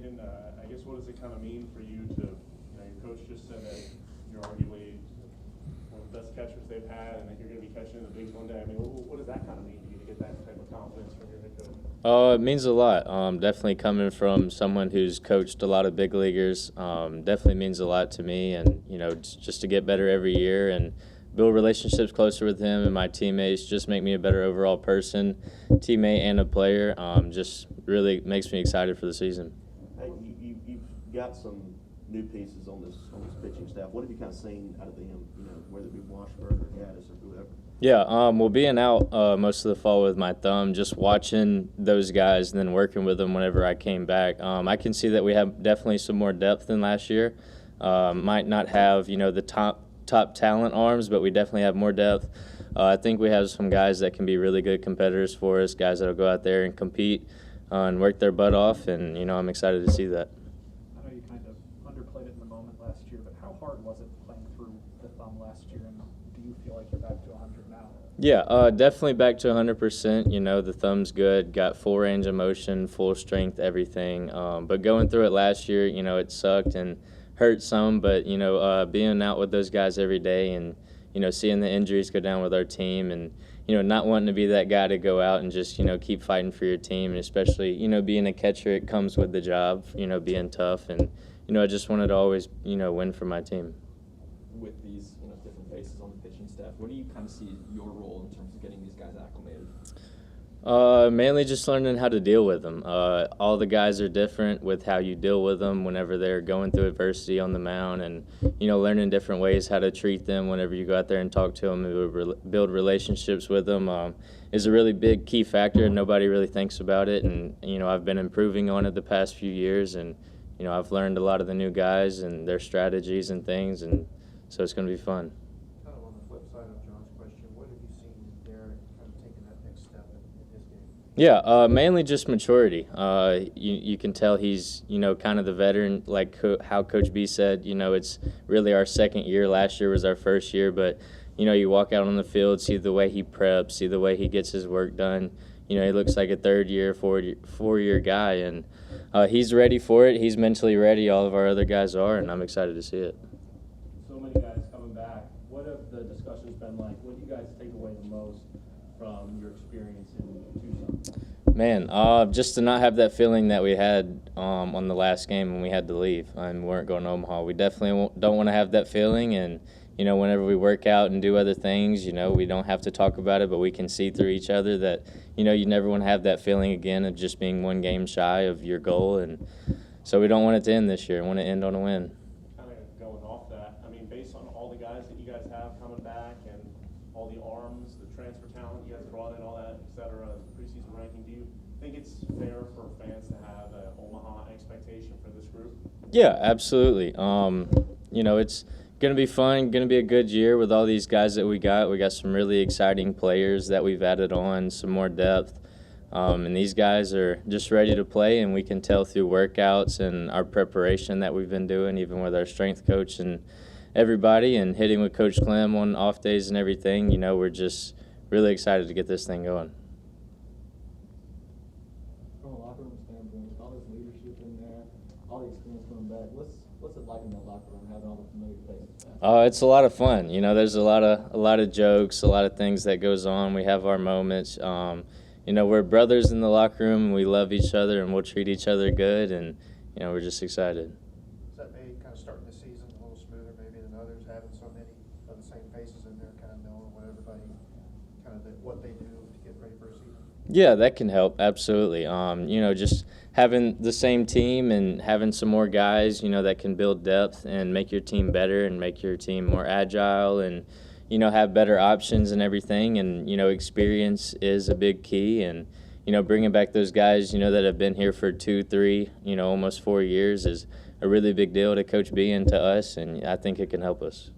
Hayden. I guess what does it kind of mean for you to, your coach just said that you're arguably one of the best catchers they've had, and that you're going to be catching in the bigs one day. I mean, what does that kind of mean to you to get that type of confidence from your head coach? It means a lot. Definitely coming from someone who's coached a lot of big leaguers, definitely means a lot to me. And just to get better every year and build relationships closer with him and my teammates, just make me a better overall person, teammate, and a player. Just really makes me excited for the season. Hey, you've got some new pieces on this pitching staff. What have you kind of seen out of them? Whether it be Washburn or Gaddis or whoever. Yeah, well, being out most of the fall with my thumb, just watching those guys and then working with them whenever I came back, I can see that we have definitely some more depth than last year. Might not have the top talent arms, but we definitely have more depth. I think we have some guys that can be really good competitors for us, guys that will go out there and compete and work their butt off, and I'm excited to see that. I know you kind of underplayed it in the moment last year, but how hard was it playing through the thumb last year, and do you feel like you're back to 100 now? Yeah, definitely back to 100%. The thumb's good, got full range of motion, full strength, everything. But going through it last year, it sucked and hurt some. But being out with those guys every day and seeing the injuries go down with our team and not wanting to be that guy to go out and just keep fighting for your team, and especially being a catcher, it comes with the job. Being tough, and I just wanted to always win for my team. With these different faces on the pitching staff, what do you kind of see your role in terms of getting these guys acclimated? Mainly just learning how to deal with them. All the guys are different with how you deal with them whenever they're going through adversity on the mound, and learning different ways how to treat them whenever you go out there and talk to them and build relationships with them is a really big key factor, and nobody really thinks about it. And I've been improving on it the past few years, and I've learned a lot of the new guys and their strategies and things, and so it's going to be fun. Kind of on the flip side of John's question, what have you seen Derek kind of taking that next step in his game? Yeah, mainly just maturity. You can tell he's, kind of the veteran, like how Coach B said, it's really our second year. Last year was our first year, but, you walk out on the field, see the way he preps, see the way he gets his work done. He looks like a third-year, four-year guy, and he's ready for it. He's mentally ready. All of our other guys are, and I'm excited to see it. So many guys coming back. What have the discussions been like? What do you guys take away the most from your experience in Tucson? Man, just to not have that feeling that we had on the last game when we had to leave and we weren't going to Omaha. We definitely don't want to have that feeling, and whenever we work out and do other things, we don't have to talk about it, but we can see through each other that you never want to have that feeling again of just being one game shy of your goal, and so we don't want it to end this year. We want to end on a win. Kind of going off that, I mean, based on all the guys that you guys have coming back and all the arms, the transfer talent you guys brought in, all that, et cetera, preseason ranking, do you think it's fair for fans to have an Omaha expectation for this group? Yeah, absolutely. It's going to be fun, going to be a good year with all these guys that we got. We got some really exciting players that we've added on, some more depth. And these guys are just ready to play, and we can tell through workouts and our preparation that we've been doing, even with our strength coach and everybody, and hitting with Coach Clem on off days and everything. We're just really excited to get this thing going. From a locker room standpoint, all this leadership in there, all the experience coming back, what's it like in that locker room, having all the familiar faces? It's a lot of fun. There's a lot of jokes, a lot of things that goes on. We have our moments. We're brothers in the locker room, and we love each other, and we'll treat each other good, and we're just excited. Does that make kind of starting the season a little smoother maybe than others, having so many of the same faces in there, kind of knowing what everybody, what they do to get ready for a season? Yeah, that can help, absolutely. Just having the same team and having some more guys, that can build depth and make your team better and make your team more agile and, have better options and everything. And, experience is a big key. And, bringing back those guys, that have been here for 2, 3, almost 4 years is a really big deal to Coach B and to us, and I think it can help us.